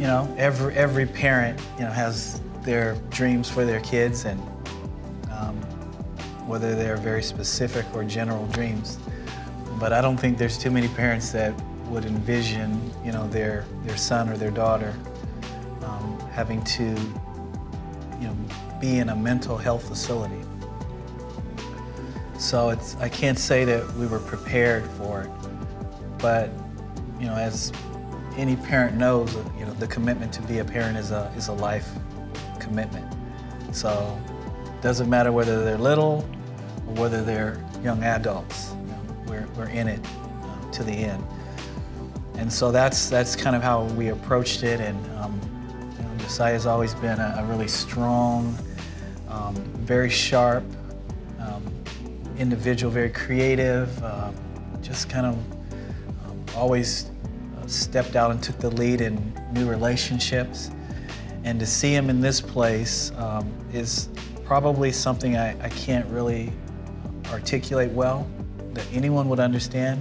every parent, has their dreams for their kids, and whether they're very specific or general dreams. But I don't think there's too many parents that would envision, their son or their daughter having to, be in a mental health facility. So I can't say that we were prepared for it, but, as any parent knows, the commitment to be a parent is a life commitment. So it doesn't matter whether they're little or whether they're young adults. We're in it to the end. And so that's kind of how we approached it. And Josiah's always been a really strong, very sharp individual, very creative, just kind of always stepped out and took the lead in new relationships. And to see him in this place is probably something I can't really articulate well, that anyone would understand.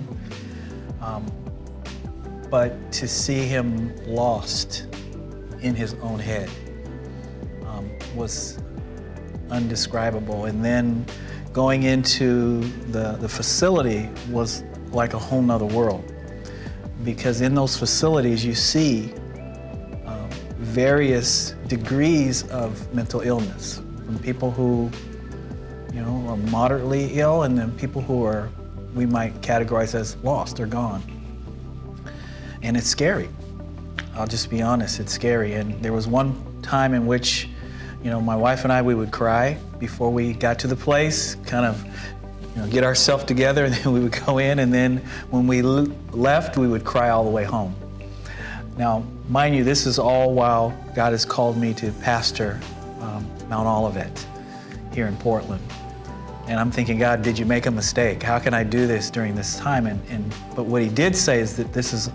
But to see him lost in his own head was undescribable. And then going into the facility was like a whole nother world, because in those facilities you see various degrees of mental illness, from people who are moderately ill, and then people who are, we might categorize as lost or gone. And it's scary. I'll just be honest, it's scary. And there was one time in which, my wife and I, we would cry before we got to the place, kind of, get ourselves together, and then we would go in, and then when we left, we would cry all the way home. Now, mind you, this is all while God has called me to pastor Mt.Olivet here in Portland. And I'm thinking, God, did you make a mistake? How can I do this during this time? But what he did say is that this is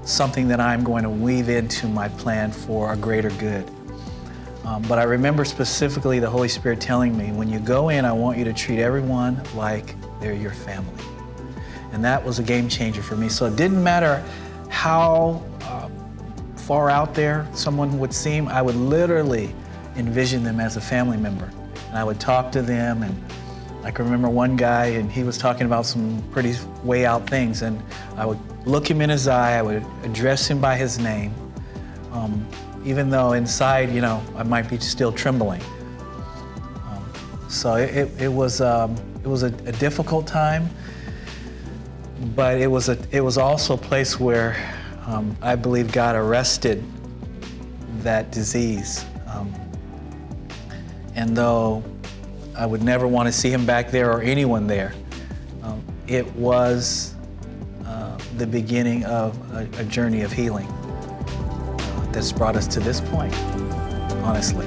something that I'm going to weave into my plan for a greater good. But I remember specifically the Holy Spirit telling me, when you go in, I want you to treat everyone like they're your family. And that was a game changer for me. So it didn't matter how far out there someone would seem, I would literally envision them as a family member. And I would talk to them, and I can remember one guy, and he was talking about some pretty way out things, and I would look him in his eye, I would address him by his name, even though inside, I might be still trembling. So it was a difficult time, but it was also a place where I believe God arrested that disease. And though I would never want to see him back there or anyone there, it was the beginning of a journey of healing that's brought us to this point, honestly.